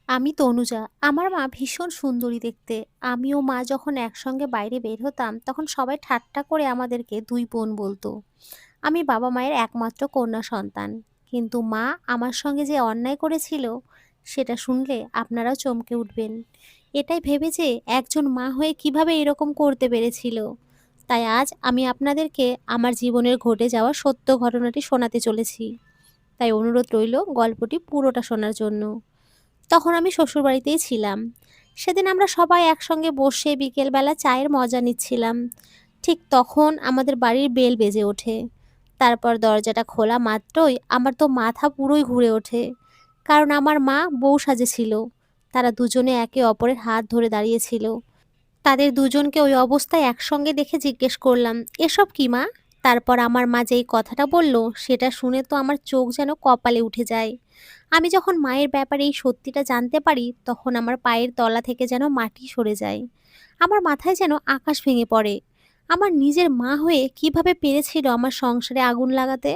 আমি তনুজা। আমার মা ভীষণ সুন্দরী দেখতে। আমি ও মা যখন একসঙ্গে বাইরে বের হতাম, তখন সবাই ঠাট্টা করে আমাদেরকে ২ বোন বলতো। আমি বাবা-মায়ের একমাত্র কন্যা সন্তান। কিন্তু মা আমার সঙ্গে যে অন্যায় করেছিল, সেটা শুনলে আপনারাও চমকে উঠবেন। এটাই ভেবে যে একজন মা হয়ে কিভাবে এরকম করতে পেরেছিল। তাই আজ আমি আপনাদেরকে আমার জীবনের ঘটে যাওয়া সত্য ঘটনাটি শোনাতে চলেছি। তাই অনুরোধ রইল গল্পটি পুরোটা শোনার জন্য। তখন আমি শ্বশুরবাড়িতেই ছিলাম। সেদিন আমরা সবাই একসঙ্গে বসে বিকেলবেলা চায়ের মজা নিচ্ছিলাম। ঠিক তখন আমাদের বাড়ির বেল বেজে ওঠে। তারপর দরজাটা খোলা মাত্রই আমার তো মাথা পুরোই ঘুরে ওঠে। কারণ আমার মা বউ সাজেছিল। তারা দুজনে একে অপরের হাত ধরে দাঁড়িয়েছিল। তাদের দুজনকে ওই অবস্থায় একসঙ্গে দেখে জিজ্ঞেস করলাম, এসব কি মা? তারপর আমার মা যেই কথাটা বলল, সেটা শুনে তো আমার চোখ যেন কপালে উঠে যায়। আমি যখন মায়ের ব্যাপারে এই সত্যিটা জানতে পারি, তখন আমার পায়ের তলা থেকে যেন মাটি সরে যায়। আমার মাথায় যেন আকাশ ভেঙে পড়ে। আমার নিজের মা হয়ে কিভাবে পেরেছিল আমার সংসারে আগুন লাগাতে?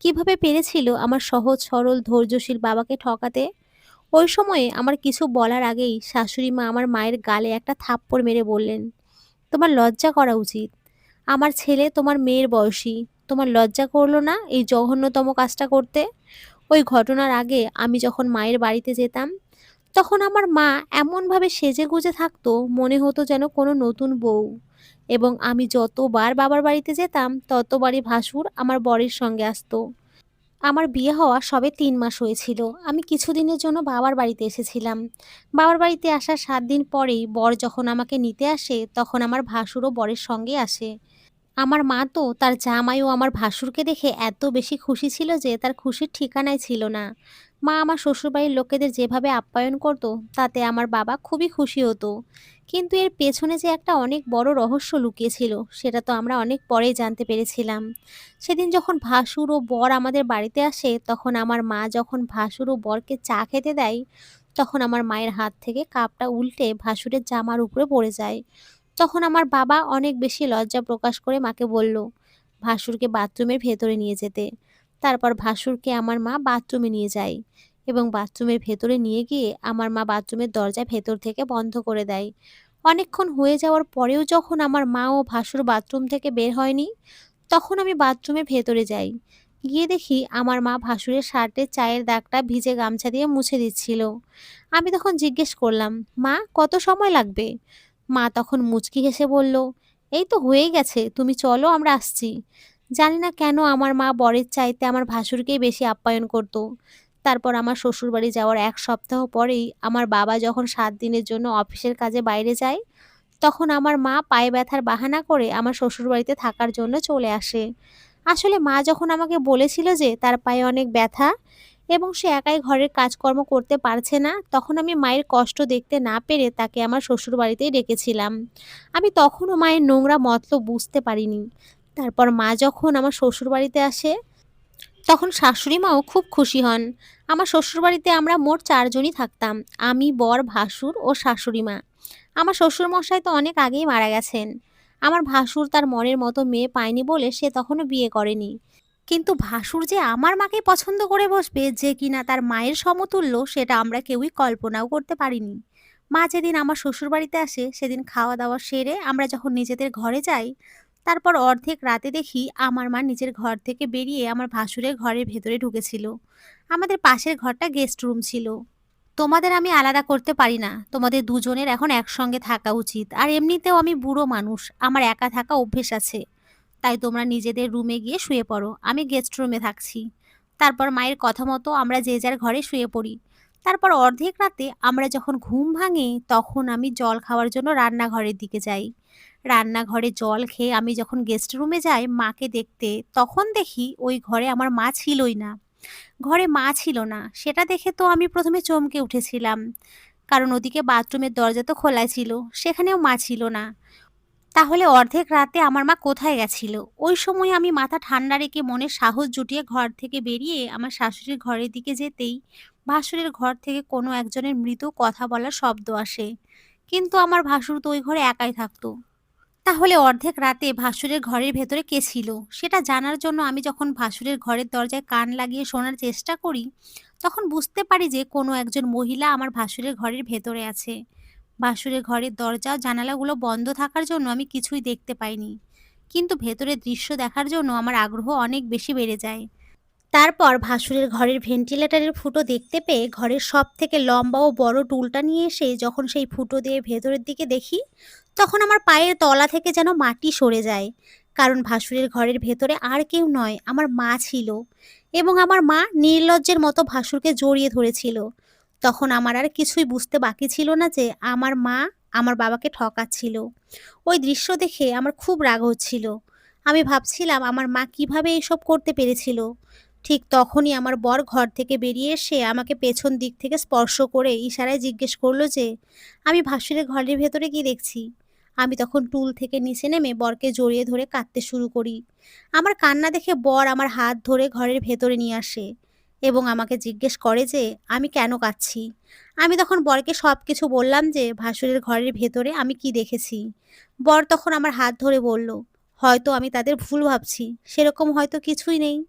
কিভাবে পেরেছিল আমার সহজ সরল ধৈর্যশীল বাবাকে ঠকাতে? ওই সময়ে আমার কিছু বলার আগেই শাশুড়ি মা আমার মায়ের গালে একটা থাপ্পড় মেরে বললেন, তোমার লজ্জা করা উচিত। আমার ছেলে তোমার মেয়ের বয়সী। তোমার লজ্জা করলো না এই জঘন্যতম কাজটা করতে? ওই ঘটনার আগে আমি যখন মায়ের বাড়িতে যেতাম, তখন আমার মা এমনভাবে সেজেগুজে থাকতো, মনে হতো যেন কোনো নতুন বউ। এবং আমি যতবার বাবার বাড়িতে যেতাম, ততবারই ভাসুর আমার বরের সঙ্গে আসতো। আমার বিয়ে হওয়া সবে ৩ মাস হয়েছিল। আমি কিছুদিনের জন্য বাবার বাড়িতে এসেছিলাম। বাবার বাড়িতে আসার ৭ দিন পরেই বর যখন আমাকে নিতে আসে, তখন আমার ভাসুরও বরের সঙ্গে আসে। আমার মা তো তার জামাই ও আমার ভাসুরকে দেখে এত বেশি খুশি ছিল যে তার খুশির ঠিকানাই ছিল না। মা আমার শ্বশুরবাড়ির লোকেদের যেভাবে আপ্যায়ন করত, তাতে আমার বাবা খুবই খুশি হতো। কিন্তু এর পেছনে যে একটা অনেক বড় রহস্য লুকিয়ে ছিল, সেটা তো আমরা অনেক পরেই জানতে পেরেছিলাম। সেদিন যখন ভাসুর ও বর আমাদের বাড়িতে আসে, তখন আমার মা যখন ভাসুর ও বরকে চা খেতে দেয়, তখন আমার মায়ের হাত থেকে কাপটা উল্টে ভাসুরের জামার উপরে পড়ে যায়। তখন আমার বাবা অনেক বেশি লজ্জা প্রকাশ করে মাকে বলল, ভাসুরকে বাথরুমের ভেতরে নিয়ে যেতে। তারপর ভাসুরকে আমার মা বাথরুমে নিয়ে যায় এবং বাথরুমের ভেতরে নিয়ে গিয়ে আমার মা বাথরুমের দরজা ভেতর থেকে বন্ধ করে দেয়। অনেকক্ষণ হয়ে যাওয়ার পরেও যখন আমার মা ও ভাসুর বাথরুম থেকে বের হয়নি, তখন আমি বাথরুমের ভেতরে যাই। গিয়ে দেখি আমার মা ভাসুরের শার্টের চায়ের দাগটা ভিজে গামছা দিয়ে মুছে দিচ্ছিল। আমি তখন জিজ্ঞেস করলাম, মা কত সময় লাগবে? মা তখন মুচকি হেসে বলল, এই তো হয়েই গেছে, তুমি চলো আমরা আসছি। জানি না কেন আমার মা বরের চাইতে আমার ভাসুরকেই বেশি আপ্যায়ন করত। তারপর আমার শ্বশুরবাড়ি যাওয়ার ১ সপ্তাহ পরেই আমার বাবা যখন ৭ দিনের জন্য অফিসের কাজে বাইরে যায়, তখন আমার মা পায়ে ব্যথার বাহানা করে আমার শ্বশুরবাড়িতে থাকার জন্য চলে আসে। আসলে মা যখন আমাকে বলেছিল যে তার পায়ে অনেক ব্যথা এবং সে একাই ঘরের কাজকর্ম করতে পারছে না, তখন আমি মায়ের কষ্ট দেখতে না পেরে তাকে আমার শ্বশুরবাড়িতেই ডেকেছিলাম। আমি তখনও মায়ের নোংরা মতলব বুঝতে পারিনি। তারপর মা যখন আমার শ্বশুরবাড়িতে আসে, তখন শাশুড়ি মাও খুব খুশি হন। আমার শ্বশুরবাড়িতে আমরা মোট ৪ জনই থাকতাম। আমি, বর, ভাসুর ও শাশুড়ি মা। আমার শ্বশুরমশাই তো অনেক আগেই মারা গেছেন। আমার ভাসুর তার মনের মতো মেয়ে পায়নি বলে সে তখনও বিয়ে করেনি। কিন্তু ভাসুর যে আমার মাকে পছন্দ করে বসবে, যে কিনা তার মায়ের সমতুল্য, সেটা আমরা কেউই কল্পনাও করতে পারিনি। মা যেদিন আমার শ্বশুরবাড়িতে আসে, সেদিন খাওয়া দাওয়া সেরে আমরা যখন নিজেদের ঘরে যাই, তারপর অর্ধেক রাতে দেখি আমার মা নিজের ঘর থেকে বেরিয়ে আমার ভাসুরের ঘরের ভেতরে ঢুকেছিল। আমাদের পাশের ঘরটা গেস্ট রুম ছিল। তোমাদের আমি আলাদা করতে পারি না। তোমাদের দুজনের এখন একসঙ্গে থাকা উচিত। আর এমনিতেও আমি বুড়ো মানুষ, আমার একা থাকা অভ্যেস আছে। তাই তোমরা নিজেদের রুমে গিয়ে শুয়ে পড়ো, আমি গেস্ট রুমে থাকছি। তারপর মায়ের কথা মতো আমরা যে যার ঘরে শুয়ে পড়ি। তারপর অর্ধেক রাতে আমরা যখন ঘুম ভাঙে, তখন আমি জল খাওয়ার জন্য রান্নাঘরের দিকে যাই। রান্নাঘরে জল খেয়ে আমি যখন গেস্ট রুমে যাই মাকে দেখতে, তখন দেখি ওই ঘরে আমার মা ছিলই না। ঘরে মা ছিল না, সেটা দেখে তো আমি প্রথমে চমকে উঠেছিলাম। কারণ ওদিকে বাথরুমের দরজা তো খোলাই ছিল, সেখানেও মা ছিল না। তাহলে অর্ধেক রাতে আমার মা কোথায় গেছিল? ওই সময় আমি মাথা ঠান্ডা রেখে মনে সাহস জুটিয়ে ঘর থেকে বেরিয়ে আমার শাশুড়ির ঘরের দিকে যেতেই ভাসুরের ঘর থেকে কোনো একজনের মৃদু কথা বলার শব্দ আসে। কিন্তু আমার ভাসুর তো ওই ঘরে একাই থাকতো। তাহলে অর্ধেক রাতে ভাসুরের ঘরের ভেতরে কে ছিল? সেটা জানার জন্য আমি যখন ভাসুরের ঘরের দরজায় কান লাগিয়ে শোনার চেষ্টা করি, তখন বুঝতে পারি যে কোনো একজন মহিলা আমার ভাসুরের ঘরের ভেতরে আছে। ভাসুরের ঘরের দরজা ও জানালাগুলো বন্ধ থাকার জন্য আমি কিছুই দেখতে পাইনি। কিন্তু ভেতরের দৃশ্য দেখার জন্য আমার আগ্রহ অনেক বেশি বেড়ে যায়। তারপর ভাসুরের ঘরের ভেন্টিলেটরের ফুটো দেখতে পেয়ে ঘরের সবথেকে লম্বা ও বড় টুলটা নিয়ে এসে যখন সেই ফুটো দিয়ে ভেতরের দিকে দেখি, তখন আমার পায়ের তলা থেকে যেন মাটি সরে যায়। কারণ ভাসুরের ঘরের ভেতরে আর কেউ নয়, আমার মা ছিল। এবং আমার মা নির্লজ্জের মতো ভাসুরকে জড়িয়ে ধরেছিল। তখন আমার আর কিছুই বুঝতে বাকি ছিল না যে আমার মা আমার বাবাকে ঠকাচ্ছিল। ওই দৃশ্য দেখে আমার খুব রাগ হচ্ছিল। আমি ভাবছিলাম আমার মা কিভাবে এইসব করতে পেরেছিল। ঠিক তখনই আমার বর ঘর থেকে বেরিয়ে এসে আমাকে পেছন দিক থেকে স্পর্শ করে ইশারায় জিজ্ঞেস করলো যে আমি ভাসুরের ঘরের ভেতরে কি দেখছি। আমি তখন টুল থেকে নিচে নেমে বরকে জড়িয়ে ধরে কাঁদতে শুরু করি। আমার কান্না দেখে বর আমার হাত ধরে ঘরের ভেতরে নিয়ে আসে এবং আমাকে জিজ্ঞেস করে যে আমি কেন কাঁদছি। আমি তখন বরকে সব কিছু বললাম যে ভাসুরের ঘরের ভেতরে আমি কি দেখেছি। বর তখন আমার হাত ধরে বলল, হয়তো আমি তাদের ভুল ভাবছি, সেরকম হয়তো কিছুই নেই।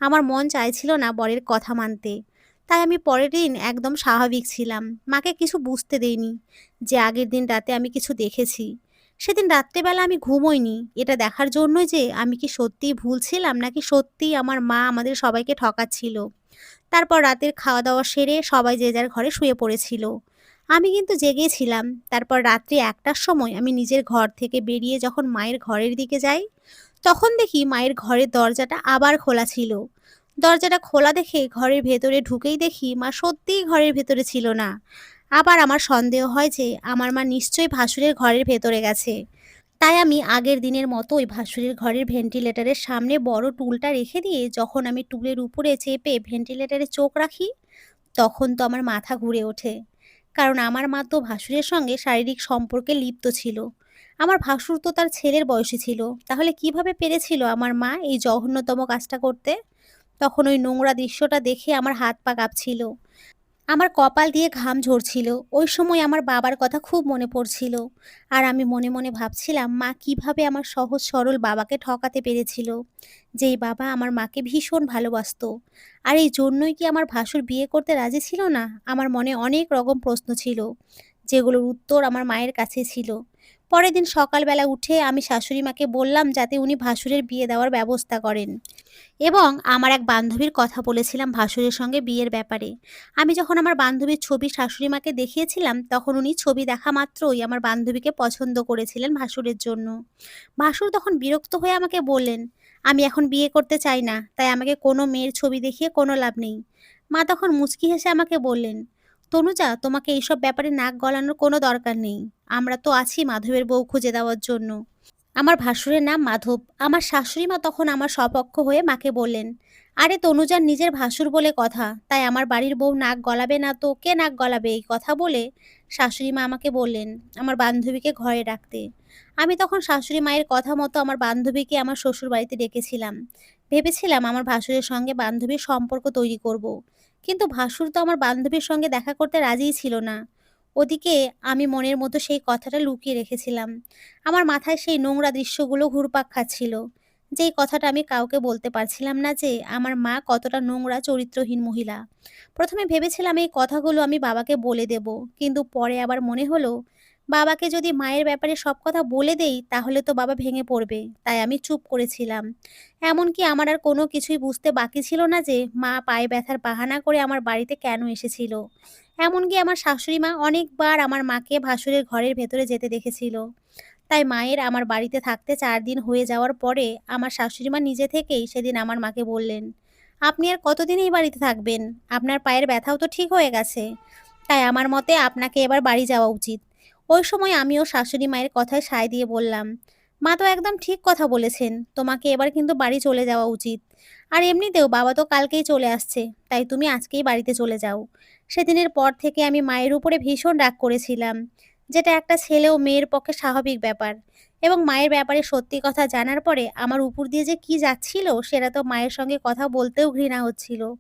আমার মন চাইছিল না বরের কথা মানতে। তাই আমি পরের দিন একদম স্বাভাবিক ছিলাম, মাকে কিছু বুঝতে দেইনি যে আগের দিন রাতে আমি কিছু দেখেছি। সেদিন রাত্রেবেলা আমি ঘুমোইনি এটা দেখার জন্যই যে আমি কি সত্যিই ভুল ছিলাম নাকি সত্যিই আমার মা আমাদের সবাইকে ঠকাচ্ছিল। তারপর রাতের খাওয়া দাওয়া সেরে সবাই যে যার ঘরে শুয়ে পড়েছিল। আমি কিন্তু জেগেছিলাম। তারপর রাত্রি ১টার সময় আমি নিজের ঘর থেকে বেরিয়ে যখন মায়ের ঘরের দিকে যাই, তখন দেখি মায়ের ঘরের দরজাটা আবার খোলা ছিল। দরজাটা খোলা দেখে ঘরের ভেতরে ঢুকেই দেখি মা সত্যিই ঘরের ভেতরে ছিল না। আবার আমার সন্দেহ হয় যে আমার মা নিশ্চয়ই ভাসুরের ঘরের ভেতরে গেছে। তাই আমি আগের দিনের মতোই ভাসুরের ঘরের ভেন্টিলেটরের সামনে বড় টুলটা রেখে দিয়ে যখন আমি টুলের উপরে চেপে ভেন্টিলেটরে চোখ রাখি, তখন তো আমার মাথা ঘুরে ওঠে। কারণ আমার মা তো ভাসুরের সঙ্গে শারীরিক সম্পর্কে লিপ্ত ছিল। আমার ভাসুর তো তার ছেলের বয়সী ছিল। তাহলে কিভাবে পেরেছিল আমার মা এই জঘন্যতম কাজটা করতে? তখন ওই নোংরা দৃশ্যটা দেখে আমার হাত পা কাঁপছিল। আমার কপাল দিয়ে ঘাম ঝরছিল। ওই সময় আমার বাবার কথা খুব মনে পড়ছিল। আর আমি মনে মনে ভাবছিলাম মা কিভাবে আমার সহজ সরল বাবাকে ঠকাতে পেরেছিল। যেই বাবা আমার মাকে ভীষণ ভালোবাসতো। আর এই জন্যই কি আমার ভাসুর বিয়ে করতে রাজি ছিল না? আমার মনে অনেক রকম প্রশ্ন ছিল, যেগুলোর উত্তর আমার মায়ের কাছে ছিল। পরের দিন সকালবেলা উঠে আমি শাশুড়ি মাকে বললাম যাতে উনি ভাসুরের বিয়ে দেওয়ার ব্যবস্থা করেন। এবং আমার এক বান্ধবীর কথা বলেছিলাম ভাসুরের সঙ্গে বিয়ের ব্যাপারে। আমি যখন আমার বান্ধবীর ছবি শাশুড়ি মাকে দেখিয়েছিলাম, তখন উনি ছবি দেখা মাত্রই আমার বান্ধবীকে পছন্দ করেছিলেন ভাসুরের জন্য। ভাসুর তখন বিরক্ত হয়ে আমাকে বললেন, আমি এখন বিয়ে করতে চাই না, তাই আমাকে কোনো মেয়ের ছবি দেখিয়ে কোনো লাভ নেই। মা তখন মুচকি হেসে আমাকে বললেন, তনুজা, তোমাকে এইসব ব্যাপারে নাক গলানোর কোনো দরকার নেই। আমরা তো আছি মাধবের বউ খুঁজে দেওয়ার জন্য। আমার ভাসুরের নাম মাধব। আমার শাশুড়ি মা তখন আমার সপক্ষ হয়ে মাকে বললেন, আরে তনুজার নিজের ভাসুর বলে কথা, তাই আমার বাড়ির বউ নাক গলাবে না তো কে নাক গলাবে? এই কথা বলে শাশুড়ি মা আমাকে বললেন আমার বান্ধবীকে ঘরে রাখতে। আমি তখন শাশুড়ি মায়ের কথা মতো আমার বান্ধবীকে আমার শ্বশুর বাড়িতে ডেকেছিলাম। ভেবেছিলাম আমার ভাসুরের সঙ্গে বান্ধবীর সম্পর্ক তৈরি করব। কিন্তু ভাসুর তো আমার বান্ধবীর সঙ্গে দেখা করতে রাজিই ছিল না। ওদিকে আমি মনের মতো সেই কথাটা লুকিয়ে রেখেছিলাম। আমার মাথায় সেই নোংরা দৃশ্যগুলো ঘুরপাক খাচ্ছিল। যেই কথাটা আমি কাউকে বলতে পারছিলাম না যে আমার মা কতটা নোংরা চরিত্রহীন মহিলা। ১ম এ ভেবেছিলাম এই কথাগুলো আমি বাবাকে বলে দেব। কিন্তু পরে আবার মনে হলো, বাবাকে যদি মায়ের ব্যাপারে সব কথা বলে দেই তাহলে তো বাবা ভেঙে পড়বে। তাই আমি চুপ করেছিলাম। এমনকি আমার আর কোনো কিছুই বুঝতে বাকি ছিল না যে মা পায়ে ব্যথার বাহানা করে আমার বাড়িতে কেন এসেছিল। এমনকি আমার শাশুড়ি মা অনেকবার আমার মাকে ভাসুরের ঘরের ভেতরে যেতে দেখেছিল। তাই মায়ের আমার বাড়িতে থাকতে ৪ দিন হয়ে যাওয়ার পরে আমার শাশুড়িমা নিজে থেকেই সেদিন আমার মাকে বললেন, "আপনি আর কতদিন এই বাড়িতে থাকবেন? আপনার পায়ের ব্যথাও তো ঠিক হয়ে গেছে। তাই আমার মতে আপনাকে এবার বাড়ি যাওয়া উচিত।" ওই সময় আমিও শাশুড়ি মায়ের কথায় সায় দিয়ে বললাম, "মা তো একদম ঠিক কথা বলেছেন। তোমাকে এবার কিন্তু বাড়ি চলে যাওয়া উচিত। আর এমনিতেও বাবা তো কালকেই চলে আসছে। তাই তুমি আজকেই বাড়িতে চলে যাও।" সেদিনের পর থেকে আমি মায়ের উপরে ভীষণ রাগ করেছিলাম। যেটা একটা ছেলে ও মেয়ের পক্ষে স্বাভাবিক ব্যাপার। এবং মায়ের ব্যাপারে সত্যি কথা জানার পরে আমার উপর দিয়ে যে কি যাচ্ছিল সেটা তো মায়ের সঙ্গে কথা বলতেও ঘৃণা হচ্ছিল।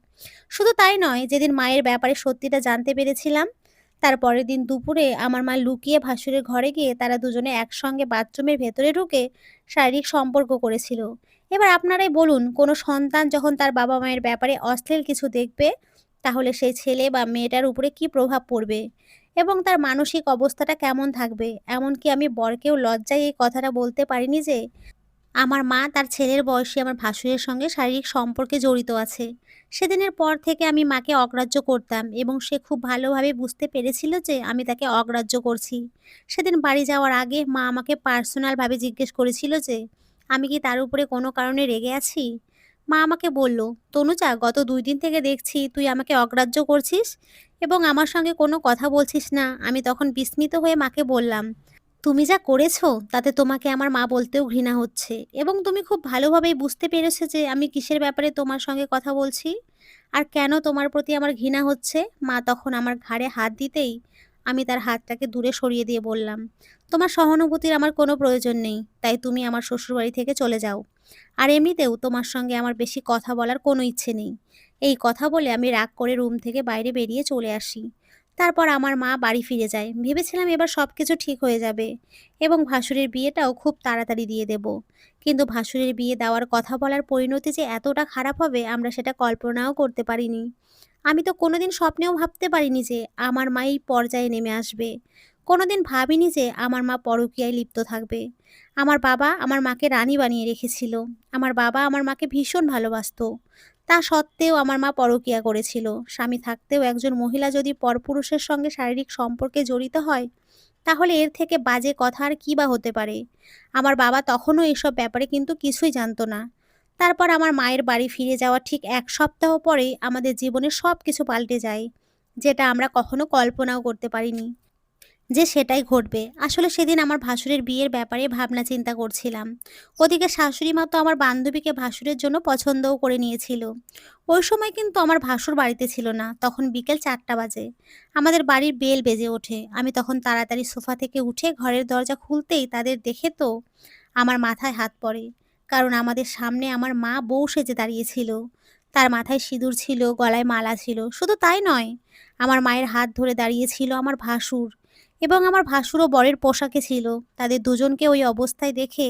শুধু তাই নয়, যেদিন মায়ের ব্যাপারে সত্যিটা জানতে পেরেছিলাম, তার পরের দিন দুপুরে আমার মা লুকিয়ে ভাসুরের ঘরে গিয়ে তারা দুজনে একসঙ্গে বাথরুমের ভেতরে ঢুকে শারীরিক সম্পর্ক করেছিল। এবার আপনারাই বলুন, কোনো সন্তান যখন তার বাবা মায়ের ব্যাপারে অশ্লীল কিছু দেখবে, তাহলে সেই ছেলে বা মেয়েটার উপরে কি প্রভাব পড়বে এবং তার মানসিক অবস্থাটা কেমন থাকবে। এমনকি আমি বরকেও লজ্জায় এই কথাটা বলতে পারিনি যে আমার মা তার ছেলের বয়সী আমার ভাসুরের সঙ্গে শারীরিক সম্পর্কে জড়িত আছে। সেদিনের পর থেকে আমি মাকে অগ্রাহ্য করতাম এবং সে খুব ভালোভাবে বুঝতে পেরেছিল যে আমি তাকে অগ্রাহ্য করছি। সেদিন বাড়ি যাওয়ার আগে মা আমাকে পার্সোনালভাবে জিজ্ঞেস করেছিল যে আমি কি তার উপরে কোনো কারণে রেগে আছি। মা আমাকে বলল, তনুজা, গত 2 দিন থেকে দেখছি তুই আমাকে অগ্রাহ্য করছিস এবং আমার সঙ্গে কোনো কথা বলছিস না। আমি তখন বিস্মিত হয়ে মাকে বললাম, তুমি যা করেছো তাতে তোমাকে আমার মা বলতেও ঘৃণা হচ্ছে এবং তুমি খুব ভালোভাবেই বুঝতে পেরেছো যে আমি কিসের ব্যাপারে তোমার সঙ্গে কথা বলছি আর কেন তোমার প্রতি আমার ঘৃণা হচ্ছে। মা তখন আমার ঘাড়ে হাত দিতেই আমি তার হাতটাকে দূরে সরিয়ে দিয়ে বললাম, তোমার সহানুভূতির আমার কোনো প্রয়োজন নেই, তাই তুমি আমার শ্বশুরবাড়ি থেকে চলে যাও। আর এমনিতেও তোমার সঙ্গে আমার বেশি কথা বলার কোনো ইচ্ছে নেই। এই কথা বলে আমি রাগ করে রুম থেকে বাইরে বেরিয়ে চলে আসি। তারপর আমার মা বাড়ি ফিরে যায়। ভেবেছিলাম এবার সবকিছু ঠিক হয়ে যাবে এবং ভাসুরের বিয়েটাও খুব তাড়াতাড়ি দিয়ে দেব। কিন্তু ভাসুরের বিয়ে দেওয়ার কথা বলার পরিণতি যে এতটা খারাপ হবে আমরা সেটা কল্পনাও করতে পারিনি। আমি তো কোনোদিন স্বপ্নেও ভাবতে পারিনি যে আমার মা এই পর্যায়ে নেমে আসবে। কোনোদিন ভাবিনি যে আমার মা পরকীয়ায় লিপ্ত থাকবে। আমার বাবা আমার মাকে রানী বানিয়ে রেখেছিল। আমার বাবা আমার মাকে ভীষণ ভালোবাসতো। তা সত্ত্বেও আমার মা পরকীয়া করেছিল। স্বামী থাকতেও একজন মহিলা যদি পরপুরুষের সঙ্গে শারীরিক সম্পর্কে জড়িত হয়, তাহলে এর থেকে বাজে কথা আর কী বা হতে পারে। আমার বাবা তখনও এসব ব্যাপারে কিন্তু কিছুই জানতো না। তারপর আমার মায়ের বাড়ি ফিরে যাওয়ার ঠিক 1 সপ্তাহ পরেই আমাদের জীবনে সব কিছু পাল্টে যায়, যেটা আমরা কখনো কল্পনাও করতে পারিনি যে সেটাই ঘটবে। আসলে সেদিন আমার ভাসুরের বিয়ের ব্যাপারে ভাবনা চিন্তা করছিলাম। ওদিকে শাশুড়ি মা তো আমার বান্ধবীকে ভাসুরের জন্য পছন্দও করে নিয়েছিল। ওই সময় কিন্তু আমার ভাসুর বাড়িতে ছিল না। তখন বিকেল 4টা বাজে। আমাদের বাড়ির বেল বেজে ওঠে। আমি তখন তাড়াতাড়ি সোফা থেকে উঠে ঘরের দরজা খুলতেই তাদের দেখে তো আমার মাথায় হাত পড়ে। কারণ আমাদের সামনে আমার মা বউ সেজে দাঁড়িয়েছিল। তার মাথায় সিঁদুর ছিল, গলায় মালা ছিল। শুধু তাই নয়, আমার মায়ের হাত ধরে দাঁড়িয়েছিল আমার ভাসুর এবং আমার ভাসুরও বরের পোশাকে ছিল। তাদের দুজনকে ওই অবস্থায় দেখে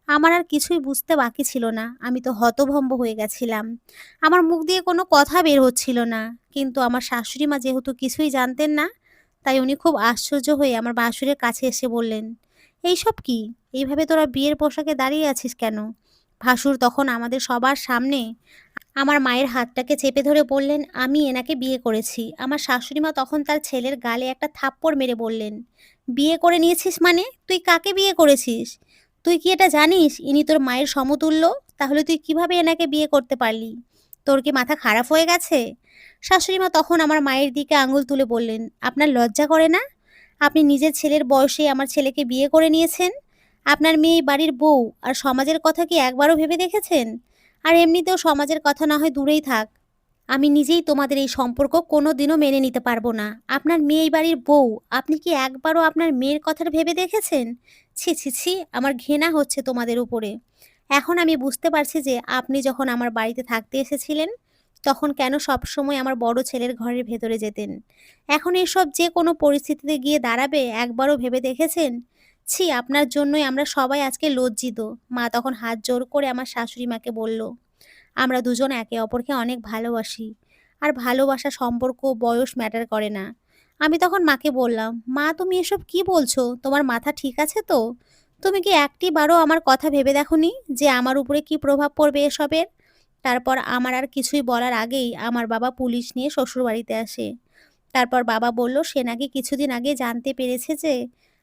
আমার আর কিছুই বুঝতে বাকি ছিল না। আমি তো হতভম্ব হয়ে গেছিলাম। আমার মুখ দিয়ে কোনো কথা বের হচ্ছিল না। কিন্তু আমার শাশুড়ি মা যেহেতু কিছুই জানতেন না, তাই উনি খুব আশ্চর্য হয়ে আমার ভাসুরের কাছে এসে বললেন, এইসব কি? এইভাবে তোরা বিয়ের পোশাকে দাঁড়িয়ে আছিস কেন? ভাসুর তখন আমাদের সবার সামনে আমার মায়ের হাতটাকে চেপে ধরে বললেন, আমি এনাকে বিয়ে করেছি। আমার শাশুড়িমা তখন তার ছেলের গালে একটা থাপ্পড় মেরে বললেন, বিয়ে করে নিয়েছিস মানে? তুই কাকে বিয়ে করেছিস? তুই কি এটা জানিস ইনি তোর মায়ের সমতুল্য? তাহলে তুই কিভাবে এনাকে বিয়ে করতে পারলি? তোর কি মাথা খারাপ হয়ে গেছে? শাশুড়িমা তখন আমার মায়ের দিকে আঙুল তুলে বললেন, আপনার লজ্জা করে না? আপনি নিজের ছেলের বয়সে আমার ছেলেকে বিয়ে করে নিয়েছেন। আপনার মেয়ে এই বাড়ির বউ, আর সমাজের কথা কি একবারও ভেবে দেখেছেন? আর এমনিতেও সমাজের কথা না হয় দূরেই থাক, আমি নিজেই তোমাদের এই সম্পর্ক কোনোদিনও মেনে নিতে পারবো না। আপনার মেয়ে এই বাড়ির বউ, আপনি কি একবারও আপনার মেয়ের কথাটা ভেবে দেখেছেন? ছি ছি ছি, আমার ঘৃণা হচ্ছে তোমাদের উপরে। এখন আমি বুঝতে পারছি যে আপনি যখন আমার বাড়িতে থাকতে এসেছিলেন, তখন কেন সবসময় আমার বড় ছেলের ঘরের ভেতরে যেতেন। এখন এসব যে কোনো পরিস্থিতিতে গিয়ে দাঁড়াবে একবারও ভেবে দেখেছেন? ছি, আপনার জন্যই আমরা সবাই আজকে লজ্জিত। মা তখন হাত জোর করে আমার শাশুড়ি মাকে বলল, আমরা দুজন একে অপরকে অনেক ভালোবাসি। আর ভালোবাসা, সম্পর্ক, বয়স ম্যাটার করে না। আমি তখন মাকে বললাম, মা তুমি এসব কি বলছো? তোমার মাথা ঠিক আছে তো? তুমি কি একটিবারও আমার কথা ভেবে দেখোনি যে আমার উপরে কি প্রভাব পড়বে এসবের? তারপর আমার আর কিছুই বলার আগেই আমার বাবা পুলিশ নিয়ে শ্বশুরবাড়িতে আসে। তারপর বাবা বলল সে নাকি কিছুদিন আগে জানতে পেরেছে যে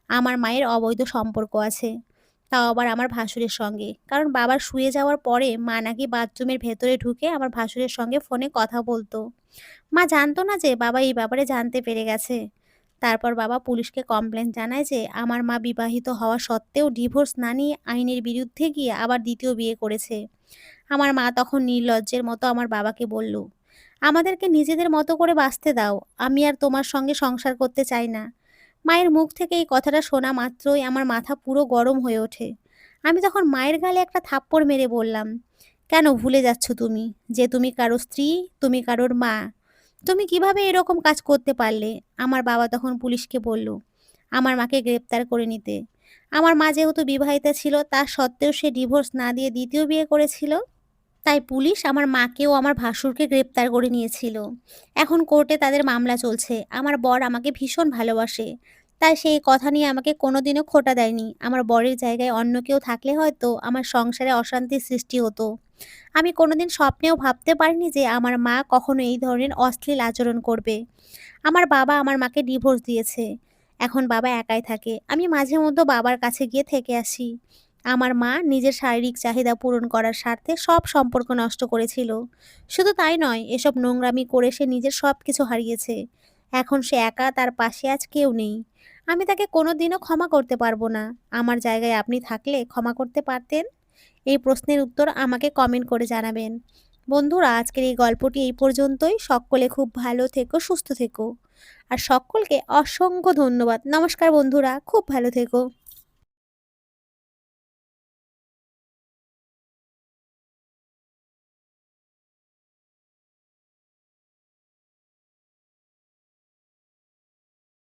আমার মায়ের অবৈধ সম্পর্ক আছে। তাও আবার আমার ভাসুরের সঙ্গে। কারণ বাবার শুয়ে যাওয়ার পরে মা নাকি বাথরুমের ভেতরে ঢুকে আমার ভাসুরের সঙ্গে ফোনে কথা বলতো। মা জানতো না যে বাবা এই ব্যাপারে জানতে পেরে গেছে। তারপর বাবা পুলিশকে কমপ্লেন জানায় যে আমার মা বিবাহিত হওয়া সত্ত্বেও ডিভোর্স না নিয়ে আইনের বিরুদ্ধে গিয়ে আবার দ্বিতীয় বিয়ে করেছে। আমার মা তখন নির্লজ্জের মতো আমার বাবাকে বলল, আমাদেরকে নিজেদের মতো করে বাঁচতে দাও। আমি আর তোমার সঙ্গে সংসার করতে চাই না। মায়ের মুখ থেকে এই কথাটা শোনা মাত্রই আমার মাথা পুরো গরম হয়ে ওঠে। আমি তখন মায়ের গালে একটা থাপ্পড় মেরে বললাম, কেন ভুলে যাচ্ছ তুমি যে তুমি কারো স্ত্রী, তুমি কারোর মা? তুমি কিভাবে এরকম কাজ করতে পারলে? আমার বাবা তখন পুলিশকে বলল আমার মাকে গ্রেপ্তার করে নিতে। আমার মা যেহেতু বিবাহিতা ছিল, তা সত্ত্বেও সে ডিভোর্স না দিয়ে দ্বিতীয় বিয়ে করেছিল। তাই পুলিশ আমার মাকে ও আমার ভাসুরকে গ্রেপ্তার করে নিয়েছিল। এখন কোর্টে তাদের মামলা চলছে। আমার বর আমাকে ভীষণ ভালোবাসে। তাই সে এই কথা নিয়ে আমাকে কোনোদিনও খোঁটা দেয়নি। আমার বরের জায়গায় অন্য কেউ থাকলে হয়তো আমার সংসারে অশান্তির সৃষ্টি হতো। আমি কোনোদিন স্বপ্নেও ভাবতে পারিনি যে আমার মা কখনো এই ধরনের অশ্লীল আচরণ করবে। আমার বাবা আমার মাকে ডিভোর্স দিয়েছে। এখন বাবা একাই থাকে। আমি মাঝে মধ্যে বাবার কাছে গিয়ে থেকে আসি। আমার মা নিজের শারীরিক চাহিদা পূরণ করার স্বার্থে সব সম্পর্ক নষ্ট করেছিল। শুধু তাই নয়, এসব নোংরামি করে সে নিজের সবকিছু হারিয়েছে। এখন সে একা, তার পাশে আজ কেউ নেই। আমি তাকে কোনোদিনও ক্ষমা করতে পারবো না। আমার জায়গায় আপনি থাকলে ক্ষমা করতে পারতেন? এই প্রশ্নের উত্তর আমাকে কমেন্ট করে জানাবেন। বন্ধুরা, আজকের এই গল্পটি এই পর্যন্তই। সকলে খুব ভালো থেকো, সুস্থ থেকো। আর সকলকে অসংখ্য ধন্যবাদ। নমস্কার বন্ধুরা, খুব ভালো থেকো।